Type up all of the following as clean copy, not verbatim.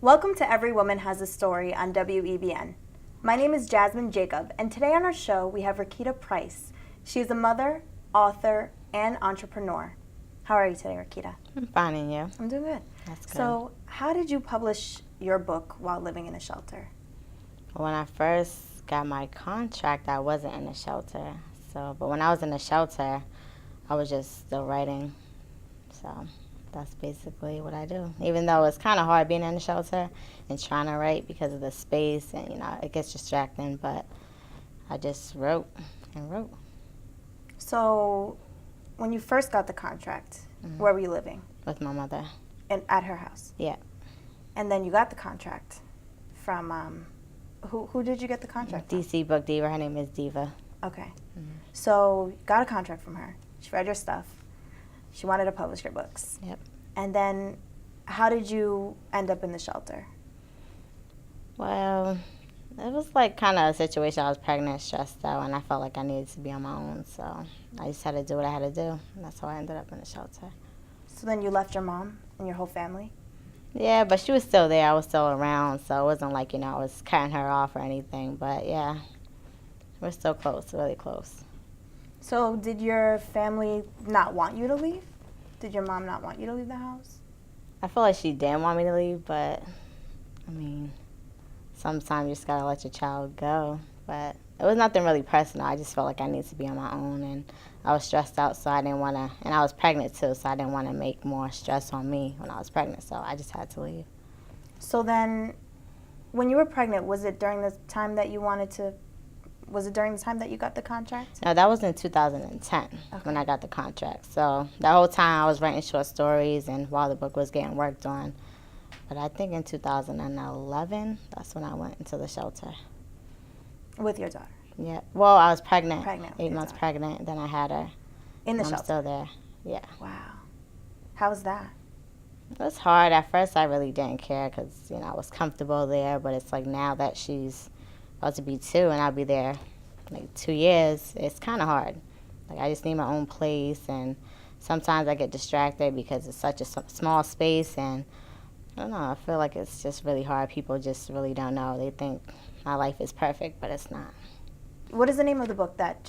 Welcome to Every Woman Has a Story on WEBN. My name is Jasmyn Jacob, and today on our show we have Ricketta Pryce. She is a mother, author, and entrepreneur. How are you today, Ricketta? I'm fine, and you? I'm doing good. That's good. So, how did you publish your book while living in a shelter? When I first got my contract, I wasn't in a shelter. But when I was in the shelter, I was just still writing. So that's basically what I do. Even though it's kind of hard being in the shelter and trying to write because of the space and, it gets distracting, but I just wrote and wrote. So, when you first got the contract, where were you living? With my mother. At her house? Yeah. And then you got the contract from, who did you get the contract from? DC Book Diva. Her name is Diva. Okay. So, you got a contract from her. She read your stuff. She wanted to publish your books. Yep. And then, how did you end up in the shelter? Well, it was like kind of a situation. I was pregnant, stressed out, and I felt like I needed to be on my own. So I just had to do what I had to do. And that's how I ended up in the shelter. So then you left your mom and your whole family? Yeah, but she was still there. I was still around, so it wasn't like, I was cutting her off or anything. But, yeah, we're still close, really close. So did your family not want you to leave? Did your mom not want you to leave the house? I feel like she didn't want me to leave, but, sometimes you just got to let your child go. But it was nothing really personal. I just felt like I needed to be on my own, and I was stressed out, so I didn't want to, and I was pregnant too, so I didn't want to make more stress on me when I was pregnant, so I just had to leave. So then, when you were pregnant, was it during the time that you got the contract? No, that was in 2010 when I got the contract. So that whole time I was writing short stories and while the book was getting worked on. But I think in 2011, that's when I went into the shelter. With your daughter? Yeah. Well, I was pregnant. 8 months daughter. pregnant, and then I had her. In the shelter? I'm still there. Yeah. Wow. How was that? It was hard. At first, I really didn't care because, I was comfortable there. But it's like now that she's about to be 2 and I'll be there like 2 years, it's kind of hard. Like, I just need my own place, and sometimes I get distracted because it's such a small space, and I don't know, I feel like it's just really hard. People just really don't know. They think my life is perfect, but it's not. What is the name of the book that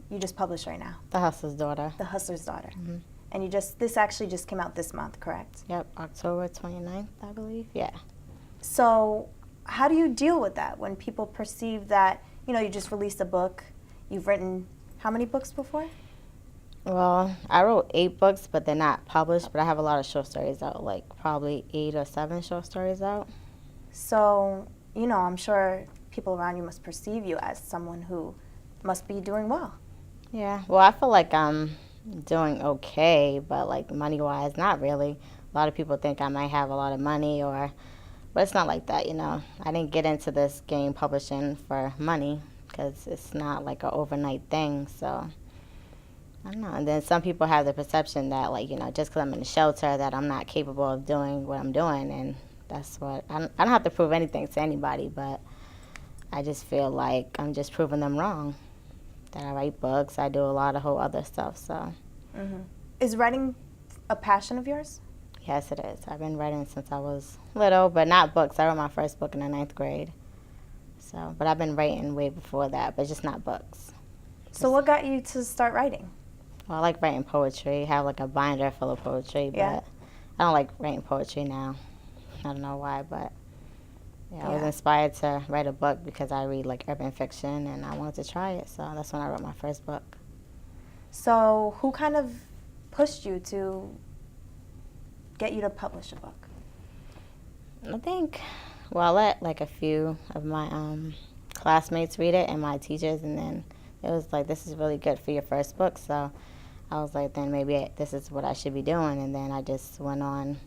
you just published right now? The Hustler's Daughter. The Hustler's Daughter. Mm-hmm. And this actually just came out this month, correct? Yep, October 29th, I believe. Yeah. So how do you deal with that when people perceive that, you just released a book, you've written how many books before? Well, I wrote 8 books, but they're not published, but I have a lot of short stories out, like probably 8 or 7 short stories out. So, I'm sure people around you must perceive you as someone who must be doing well. Yeah, well, I feel like I'm doing okay, but like money-wise, not really. A lot of people think I might have a lot of money, but it's not like that, I didn't get into this game publishing for money because it's not like an overnight thing, so I don't know. And then some people have the perception that, like, just because I'm in a shelter that I'm not capable of doing what I'm doing, and that's what, I don't have to prove anything to anybody, but I just feel like I'm just proving them wrong. That I write books, I do a lot of whole other stuff, so. Mm-hmm. Is writing a passion of yours? Yes, it is. I've been writing since I was little, but not books. I wrote my first book in the 9th grade. So, but I've been writing way before that, but just not books. So what got you to start writing? Well, I like writing poetry. I have like a binder full of poetry, but I don't like writing poetry now. I don't know why, but I was inspired to write a book because I read like urban fiction and I wanted to try it. So that's when I wrote my first book. So who kind of pushed you to get you to publish a book? I think, I let like a few of my classmates read it and my teachers, and then it was like, this is really good for your first book. So I was like, then maybe this is what I should be doing. And then I just went on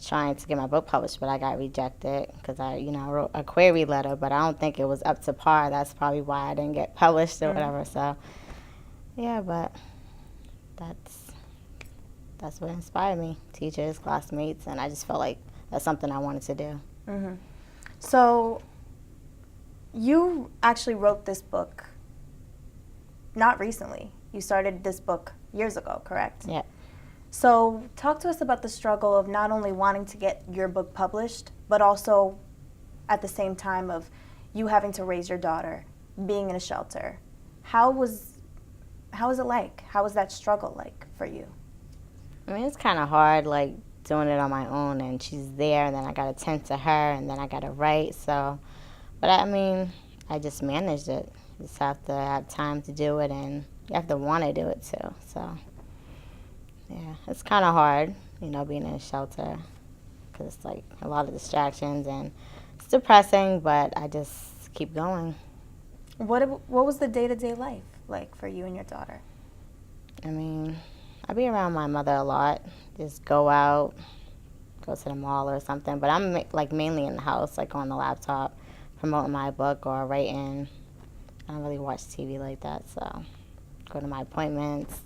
trying to get my book published, but I got rejected because I wrote a query letter, but I don't think it was up to par. That's probably why I didn't get published or whatever. So, yeah, but that's what inspired me, teachers, classmates, and I just felt like that's something I wanted to do. Mm-hmm. So you actually wrote this book not recently. You started this book years ago, correct? Yeah. So talk to us about the struggle of not only wanting to get your book published, but also at the same time of you having to raise your daughter, being in a shelter. How was it like? How was that struggle like for you? I mean, it's kind of hard, like, doing it on my own, and she's there, and then I got to tend to her, and then I got to write, so. But, I mean, I just managed it. You just have to have time to do it, and you have to want to do it, too. So, yeah, it's kind of hard, being in a shelter, because it's, like, a lot of distractions, and it's depressing, but I just keep going. What was the day-to-day life like for you and your daughter? I mean, I be around my mother a lot. Just go out, go to the mall or something. But I'm like mainly in the house, like on the laptop, promoting my book or writing. I don't really watch TV like that, so go to my appointments,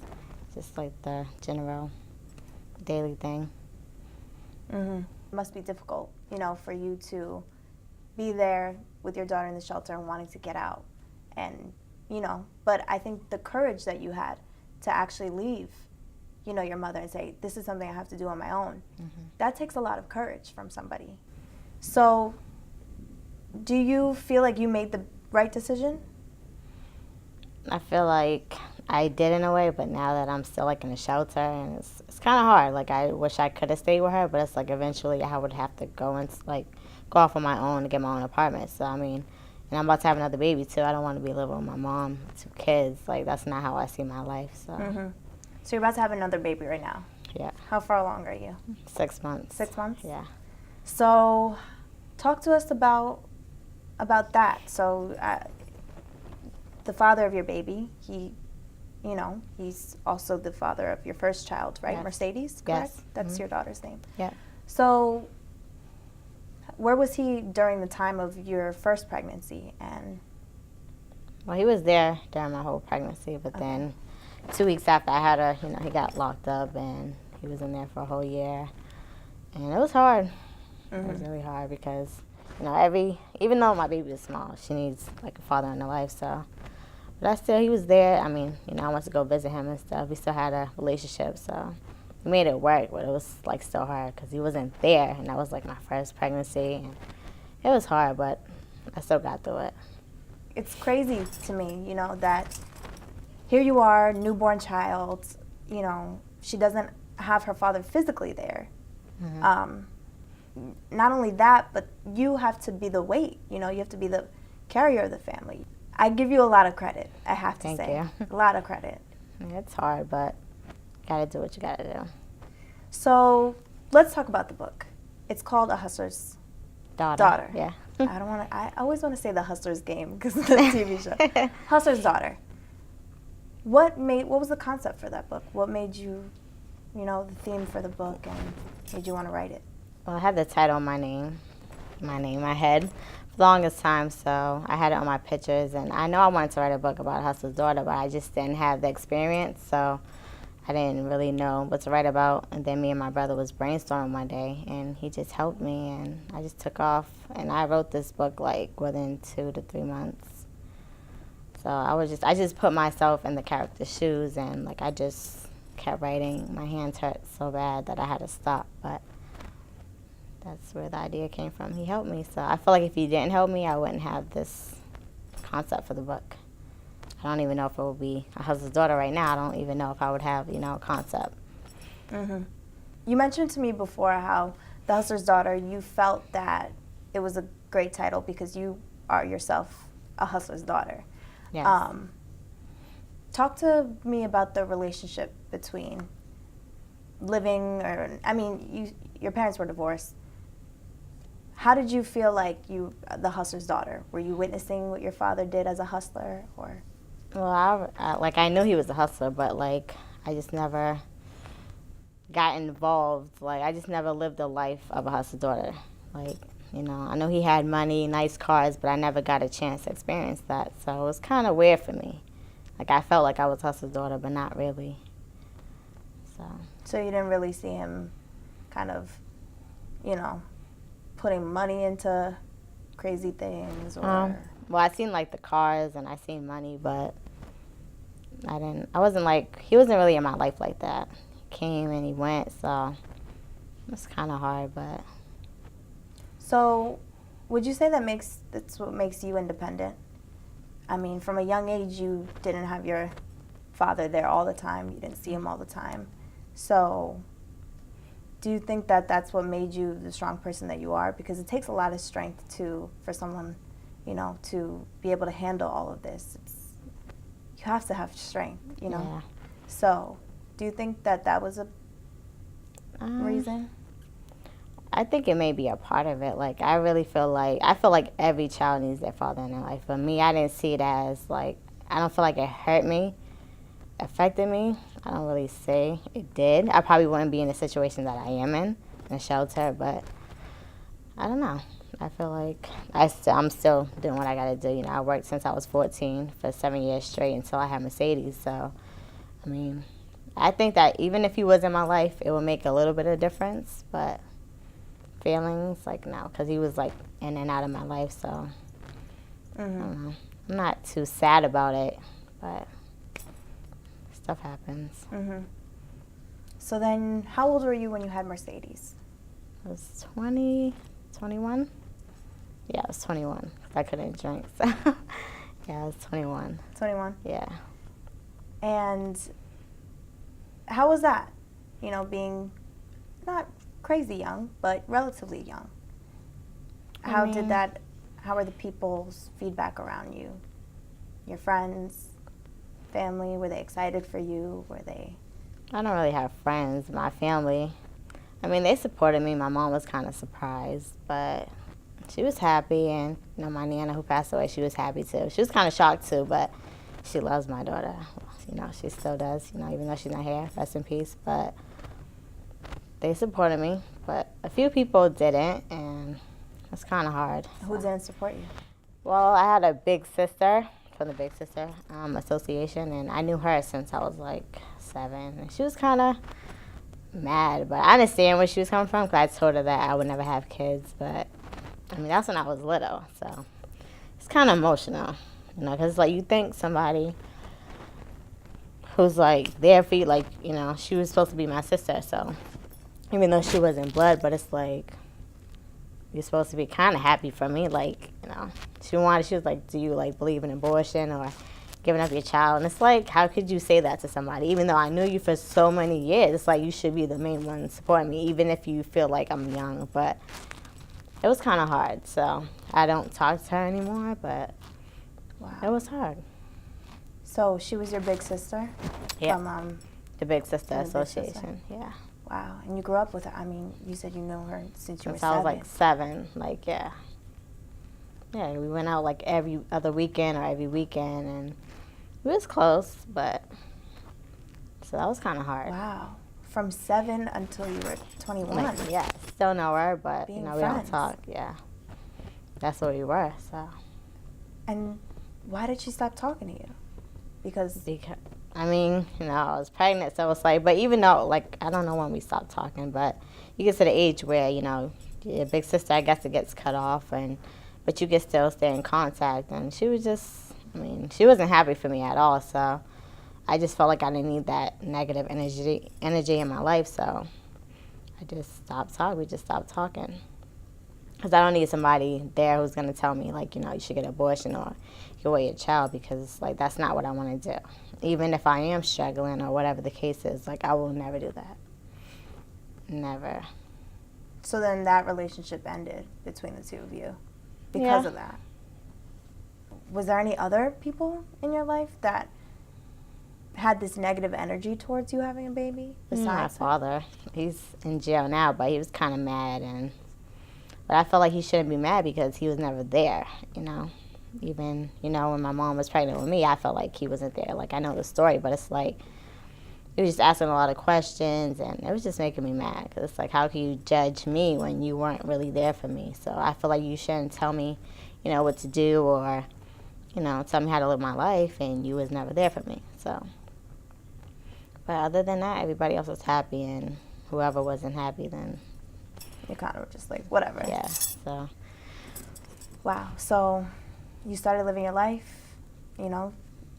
just like the general daily thing. Mm-hmm. It must be difficult, for you to be there with your daughter in the shelter and wanting to get out. And, but I think the courage that you had to actually leave, your mother and say, this is something I have to do on my own, that takes a lot of courage from somebody. So do you feel like you made the right decision? I feel like I did in a way, but now that I'm still like in a shelter, and it's kind of hard. Like, I wish I could have stayed with her, but it's like eventually I would have to go and go off on my own to get my own apartment. So I mean, and I'm about to have another baby too. I don't want to be living with my mom, 2 kids. Like, that's not how I see my life. So. So you're about to have another baby right now. Yeah. How far along are you? 6 months. 6 months? Yeah. So talk to us about that. So the father of your baby, he's also the father of your first child, right? Yes. Mercedes, correct? Yes. That's your daughter's name. Yeah. So where was he during the time of your first pregnancy? And well, he was there during my whole pregnancy, but then 2 weeks after I had her, he got locked up, and he was in there for a whole year. And it was hard. It was really hard because, even though my baby is small, she needs, like, a father in her life, so. But he was there. I mean, I went to go visit him and stuff. We still had a relationship, so we made it work, but it was, like, still hard because he wasn't there, and that was, like, my first pregnancy. And it was hard, but I still got through it. It's crazy to me, that here you are, newborn child, she doesn't have her father physically there. Not only that, but you have to be the weight, you have to be the carrier of the family. I give you a lot of credit, I have to say. Thank you. A lot of credit. Yeah, it's hard, but you gotta do what you gotta do. So let's talk about the book. It's called A Hustler's Daughter. Yeah. I always want to say The Hustler's Game because of the TV show. Hustler's Daughter. What was the concept for that book? What made you, the theme for the book, and made you want to write it? Well, I had the title on my name, my head, for the longest time, so I had it on my pictures, and I know I wanted to write a book about a hustler's daughter, but I just didn't have the experience, so I didn't really know what to write about. And then me and my brother was brainstorming one day, and he just helped me, and I just took off, and I wrote this book like within 2 to 3 months. So I just put myself in the character's shoes, and like I just kept writing. My hands hurt so bad that I had to stop, but that's where the idea came from. He helped me, so I feel like if he didn't help me, I wouldn't have this concept for the book. I don't even know if it would be a hustler's daughter right now. I don't even know if I would have, a concept. You mentioned to me before how The Hustler's Daughter, you felt that it was a great title because you are yourself a hustler's daughter. Yes. Talk to me about the relationship between your parents were divorced. How did you feel like the hustler's daughter? Were you witnessing what your father did as a hustler, or? Well, I knew he was a hustler, but like I just never got involved. Like I just never lived the life of a hustler's daughter. Like, I know he had money, nice cars, but I never got a chance to experience that. So it was kind of weird for me. Like I felt like I was hustler's daughter, but not really. So you didn't really see him kind of, putting money into crazy things, or? Well, I seen like the cars and I seen money, but he wasn't really in my life like that. He came and he went, so it's kind of hard, but. So, would you say that's what makes you independent? I mean, from a young age, you didn't have your father there all the time. You didn't see him all the time. So, do you think that that's what made you the strong person that you are? Because it takes a lot of strength for someone, to be able to handle all of this. You have to have strength, Yeah. So, do you think that was a reason? I think it may be a part of it. Like, I feel like every child needs their father in their life. For me, I didn't see it as, like, I don't feel like it hurt me, affected me. I don't really say it did. I probably wouldn't be in the situation that I am in a shelter, but I don't know. I feel like I'm still doing what I got to do. I worked since I was 14 for 7 years straight until I had Mercedes. So, I mean, I think that even if he was in my life, it would make a little bit of difference, but feelings, like, no, because he was, like, in and out of my life, so I don't know. I'm not too sad about it, but stuff happens. So then, how old were you when you had Mercedes? I was 20, 21? Yeah, I was 21. I couldn't drink, so yeah, I was 21. 21? Yeah. And how was that? Being not crazy young, but relatively young. How were the people's feedback around you? Your friends, family, were they excited for you? I don't really have friends. My family, I mean, they supported me. My mom was kind of surprised, but she was happy. And, my Nana who passed away, she was happy too. She was kind of shocked too, but she loves my daughter. She still does, even though she's not here. Rest in peace. But they supported me, but a few people didn't, and it's kind of hard. Who didn't support you? Well, I had a big sister from the Big Sister Association, and I knew her since I was like 7. And she was kind of mad, but I understand where she was coming from because I told her that I would never have kids. But I mean, that's when I was little, so it's kind of emotional, because like you think somebody who's like there for you, like she was supposed to be my sister, so even though she wasn't blood, but it's like you're supposed to be kind of happy for me, like she was like, do you like believe in abortion or giving up your child? And it's like, how could you say that to somebody? Even though I knew you for so many years, it's like you should be the main one supporting me, even if you feel like I'm young. But it was kind of hard, so I don't talk to her anymore, but wow. It was hard. So she was your big sister? Yeah, from, the Big Sister the Big Association, Sister. yeah. Wow, and you grew up with her. I mean, you said you knew her since you were 7. I was like 7, like, yeah. Yeah, we went out like every other weekend or every weekend, and we was close, but so that was kind of hard. Wow. From 7 until you were 21. Like, yeah, still know her, but Being we friends. don't talk. Yeah, that's where we were. So. And why did she stop talking to you? Because I mean, I was pregnant, so it's like. But even though, like, I don't know when we stopped talking, but you get to the age where your big sister, I guess, it gets cut off, but you can still stay in contact. And she was just, she wasn't happy for me at all. So I just felt like I didn't need that negative energy in my life. So I just stopped talking. We just stopped talking. Because I don't need somebody there who's going to tell me, like, you should get an abortion or give away your child, because, like, that's not what I want to do. Even if I am struggling or whatever the case is, like, I will never do that. Never. So then that relationship ended between the two of you because of that. Was there any other people in your life that had this negative energy towards you having a baby besides my father? He's in jail now, but he was kind of mad, but I felt like he shouldn't be mad because he was never there, Even, when my mom was pregnant with me, I felt like he wasn't there. Like, I know the story, but it's like he was just asking a lot of questions, and it was just making me mad. Because it's like, how can you judge me when you weren't really there for me? So I feel like you shouldn't tell me, what to do or, tell me how to live my life, and you was never there for me. So, but other than that, everybody else was happy, and whoever wasn't happy, then you kind of were just like, whatever. Yeah, so. Wow. So you started living your life,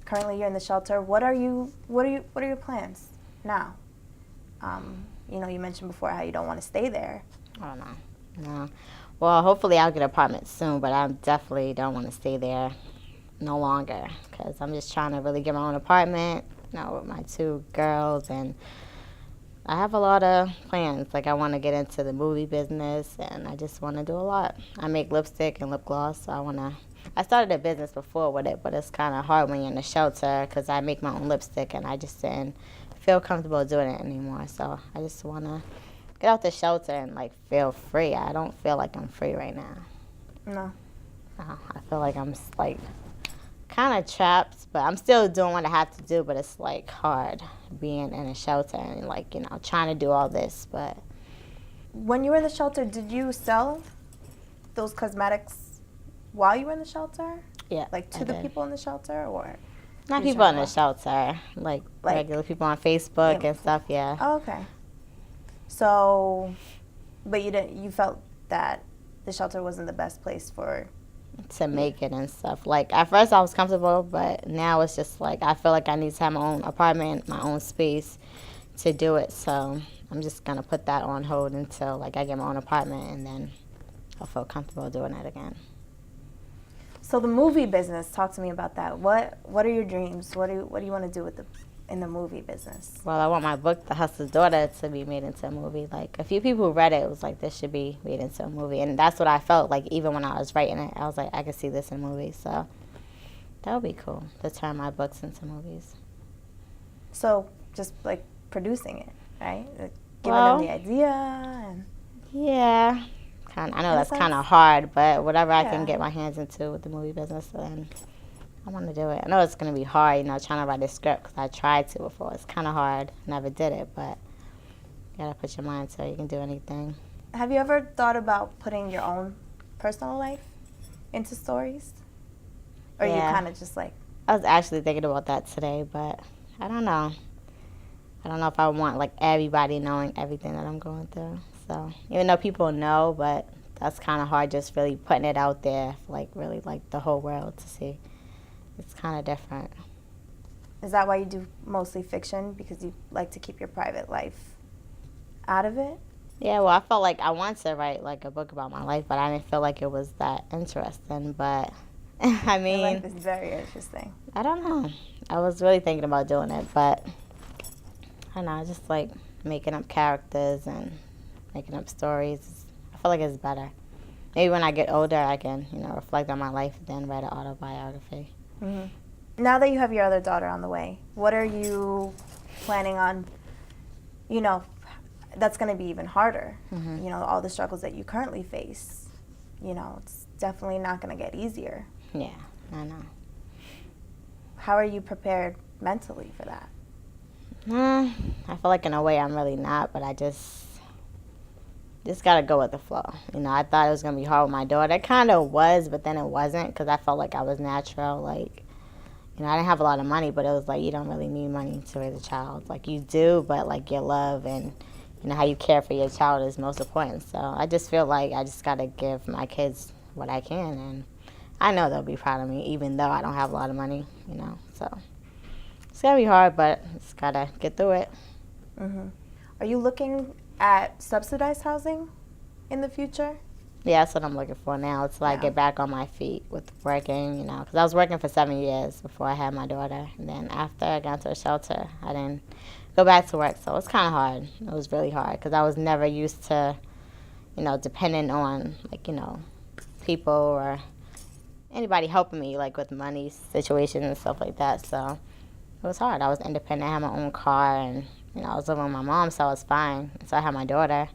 currently you're in the shelter. What are your plans now? You mentioned before how you don't want to stay there. Oh, no. Well, hopefully I'll get an apartment soon, but I definitely don't want to stay there no longer because I'm just trying to really get my own apartment, with my 2 girls, and I have a lot of plans. Like, I want to get into the movie business, and I just want to do a lot. I make lipstick and lip gloss, so I started a business before with it, but it's kind of hard when you're in a shelter because I make my own lipstick, and I just didn't feel comfortable doing it anymore. So I just want to get out the shelter and, feel free. I don't feel like I'm free right now. No. I feel like I'm, kind of trapped, but I'm still doing what I have to do, but it's, hard being in a shelter and, trying to do all this, but... When you were in the shelter, did you sell those cosmetics while you were in the shelter? Yeah, to the people in the shelter, or? Not people in the shelter, regular people on Facebook and stuff, yeah. Oh, okay. So, but you felt that the shelter wasn't the best place to make it and stuff. At first I was comfortable, but now it's just I feel like I need to have my own apartment, my own space to do it. So I'm just going to put that on hold until I get my own apartment, and then I'll feel comfortable doing it again. So the movie business, talk to me about that. What are your dreams? What do you want to do in the movie business? Well, I want my book, The Hustler's Daughter, to be made into a movie. A few people who read it was this should be made into a movie. And that's what I felt even when I was writing it. I was I could see this in a movie. So that would be cool, to turn my books into movies. So just producing it, right? Giving them the idea and... Yeah. I know that's kind of hard, but whatever I can get my hands into with the movie business, then I want to do it. I know it's going to be hard, trying to write a script, because I tried to before. It's kind of hard. Never did it, but you got to put your mind so you can do anything. Have you ever thought about putting your own personal life into stories? Or you kind of just I was actually thinking about that today, but I don't know. I don't know if I want, everybody knowing everything that I'm going through. So, even though people know, but that's kind of hard just really putting it out there, really, the whole world to see. It's kind of different. Is that why you do mostly fiction? Because you like to keep your private life out of it? Yeah, well, I felt like I wanted to write, a book about my life, but I didn't feel like it was that interesting. But, I mean... Your life is very interesting. I don't know. I was really thinking about doing it, but, I don't know, I just making up characters and making up stories. I feel like it's better. Maybe when I get older, I can, reflect on my life and then write an autobiography. Mm-hmm. Now that you have your other daughter on the way, what are you planning on, that's going to be even harder. Mm-hmm. All the struggles that you currently face, it's definitely not going to get easier. Yeah, I know. How are you prepared mentally for that? I feel like in a way I'm really not, but I just got to go with the flow. I thought it was going to be hard with my daughter. It kind of was, but then it wasn't, because I felt like I was natural. I didn't have a lot of money, but it was you don't really need money to raise a child. You do, but your love and how you care for your child is most important. So I just feel like I just got to give my kids what I can, and I know they'll be proud of me, even though I don't have a lot of money, So it's going to be hard, but just got to get through it. Mm-hmm. Are you looking at subsidized housing in the future? Yeah, that's what I'm looking for now, until I get back on my feet with working, because I was working for 7 years before I had my daughter. And then after I got into a shelter, I didn't go back to work. So it's kind of hard. It was really hard because I was never used to, depending on, people or anybody helping me, with money situations and stuff like that. So it was hard. I was independent. I had my own car, and, I was living with my mom, so I was fine. So I had my daughter.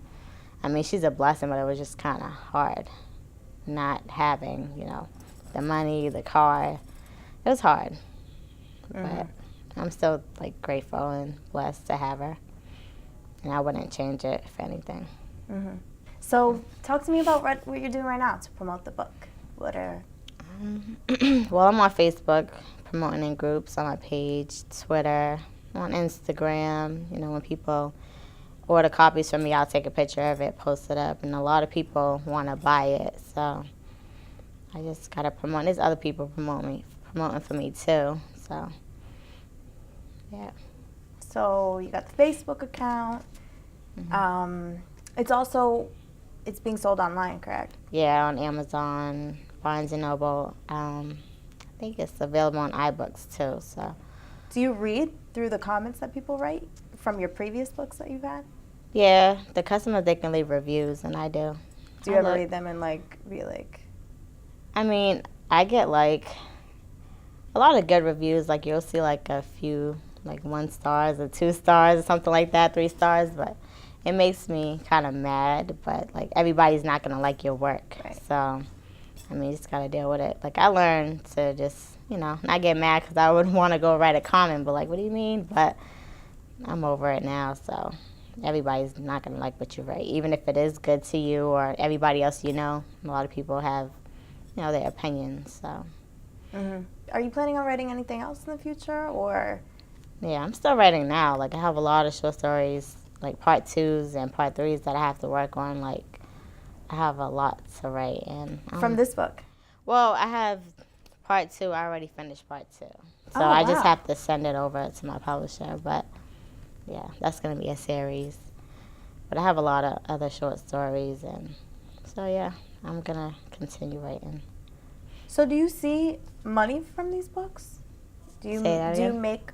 I mean, she's a blessing, but it was just kind of hard not having, the money, the car. It was hard. Mm-hmm. But I'm still, grateful and blessed to have her. And I wouldn't change it, if anything. Mm-hmm. So talk to me about what you're doing right now to promote the book. What are... Well, I'm on Facebook, promoting in groups, on my page, Twitter, on Instagram. When people order copies from me, I'll take a picture of it, post it up, and a lot of people want to buy it. So I just got to promote. There's other people promoting for me too. So, yeah. So you got the Facebook account. It's being sold online, correct? Yeah, on Amazon, Barnes & Noble. I think it's available on iBooks too. So. Do you read through the comments that people write from your previous books that you've had? Yeah, the customers, they can leave reviews, and I do. Do you ever read them and be like? I mean, I get like a lot of good reviews. Like you'll see like a few like 1 stars or 2 stars or something like that, 3 stars, but it makes me kind of mad. But like everybody's not gonna like your work, Right. So I mean, you just gotta deal with it. Like I learned to just not get mad because I would want to go write a comment, but like, what do you mean? But I'm over it now, so everybody's not gonna like what you write, even if it is good to you or everybody else you know. A lot of people have their opinions, so. Are you planning on writing anything else in the future, or? Yeah, I'm still writing now. Like, I have a lot of short stories, like part 2s and part 3s that I have to work on. Like, I have a lot to write. And from this book? Well, I have part 2. I already finished part 2. So I just have to send it over to my publisher. But, yeah, that's going to be a series. But I have a lot of other short stories. And so, yeah, I'm going to continue writing. So do you see money from these books? Do you make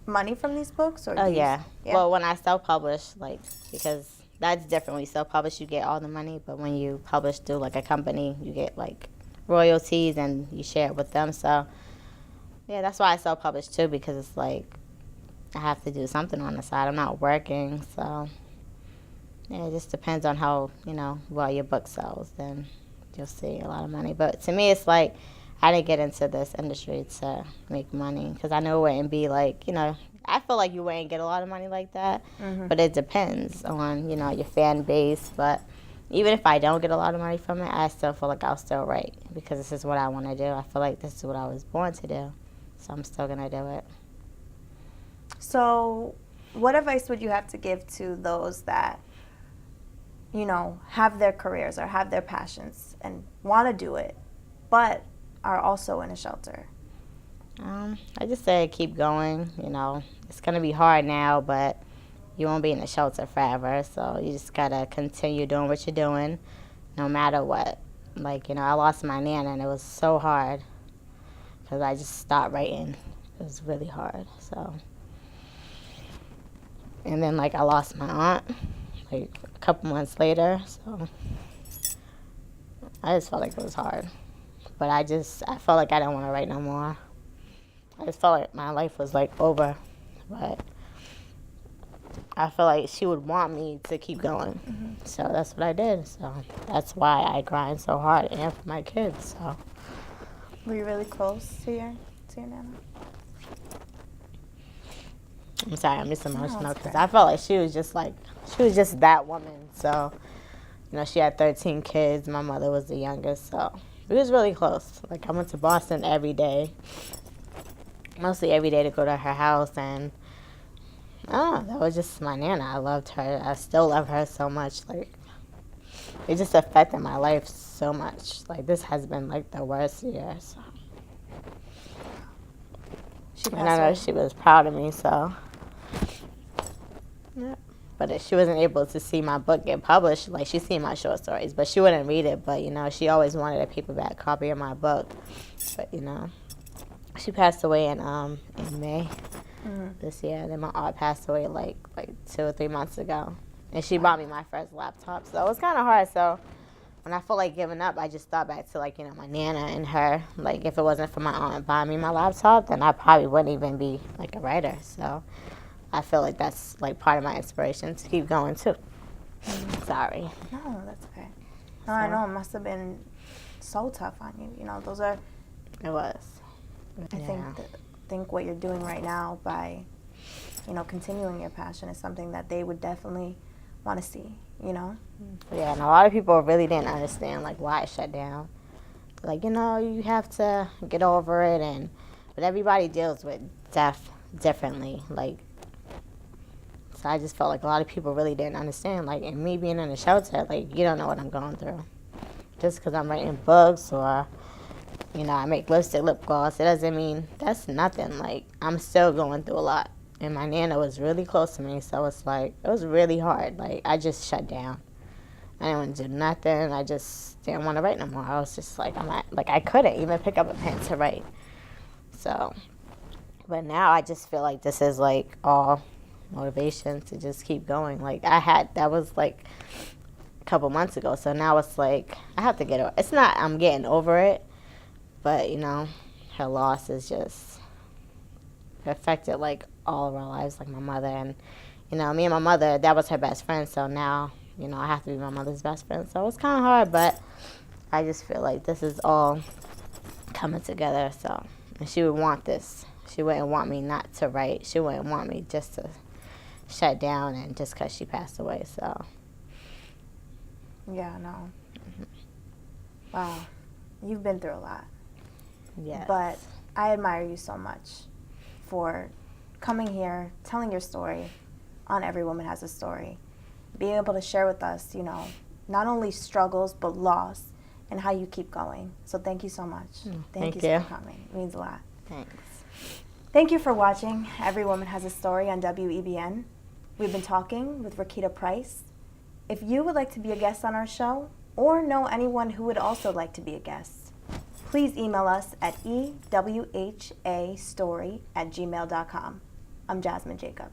money from these books? Or yeah. Well, when I self-publish, like, because that's different. When you self-publish, you get all the money. But when you publish through, like, a company, you get, like, royalties and you share it with them. So, yeah, that's why I self-publish, too, because it's, like, I have to do something on the side. I'm not working, so, yeah, it just depends on how, well your book sells. Then you'll see a lot of money. But to me, it's like I didn't get into this industry to make money because I know it wouldn't be like, I feel like you wouldn't get a lot of money like that. But it depends on, your fan base. But even if I don't get a lot of money from it, I still feel like I'll still write because this is what I want to do. I feel like this is what I was born to do. So I'm still going to do it. So what advice would you have to give to those that have their careers or have their passions and want to do it, but are also in a shelter? I just say keep going. It's going to be hard now, but you won't be in a shelter forever. So you just got to continue doing what you're doing no matter what. Like, I lost my Nana, and it was so hard because I just stopped writing. It was really hard. So, and then, like, I lost my aunt, like, a couple months later, so I just felt like it was hard. But I felt like I didn't want to write no more. I just felt like my life was, like, over. But I feel like she would want me to keep going. So that's what I did. So that's why I grind so hard, and for my kids, so. Were you really close to your Nana? I'm sorry, I'm just emotional because I felt like she was just that woman. So, she had 13 kids. My mother was the youngest, so we was really close. Like, I went to Boston every day, mostly every day to go to her house, and that was just my Nana. I loved her. I still love her so much. Like, it just affected my life so much. Like, this has been, like, the worst year, so. And I know she was proud of me, so. Yeah. But she wasn't able to see my book get published. Like, she's seen my short stories, but she wouldn't read it. But, she always wanted a paperback copy of my book. But, she passed away in May this year. Then my aunt passed away, like 2 or 3 months ago. And she bought me my first laptop. So it was kind of hard. So when I felt like giving up, I just thought back to, like, my Nana and her. Like, if it wasn't for my aunt buying me my laptop, then I probably wouldn't even be, like, a writer. So I feel like that's, like, part of my inspiration to keep going, too. Sorry. No, that's okay. No, I know. It must have been so tough on you. Those are... It was. I think what you're doing right now by, continuing your passion is something that they would definitely want to see, Yeah, and a lot of people really didn't understand, like, why I shut down. Like, you have to get over it, but everybody deals with death differently. Like, so I just felt like a lot of people really didn't understand. Like, and me being in a shelter, like, you don't know what I'm going through. Just because I'm writing books or, I make lipstick, lip gloss, it doesn't mean that's nothing. Like, I'm still going through a lot. And my Nana was really close to me, so it's like, it was really hard. Like, I just shut down. I didn't want to do nothing. I just didn't want to write no more. I was just like, I couldn't even pick up a pen to write. So, but now I just feel like this is like all motivation to just keep going. Like, that was like a couple months ago. So now it's like, I have to get over. It's not, I'm getting over it, but you know, her loss is just affected like all of our lives, like my mother. And you know, me and my mother, that was her best friend, so now, you know, I have to be my mother's best friend. So it's kind of hard, but I just feel like this is all coming together. So, and she would want this. She wouldn't want me not to write. She wouldn't want me just to shut down and just because she passed away. So yeah, no. Wow, you've been through a lot. yes. But I admire you so much for coming here, telling your story on Every Woman Has a Story, being able to share with us, you know, not only struggles but loss and how you keep going. So thank you so much. Thank you for coming. It means a lot. Thanks. Thank you for watching Every Woman Has a Story on WEBN. We've been talking with Ricketta Pryce. If you would like to be a guest on our show or know anyone who would also like to be a guest, please email us at ewhastory@gmail.com. I'm Jasmyn Jacob.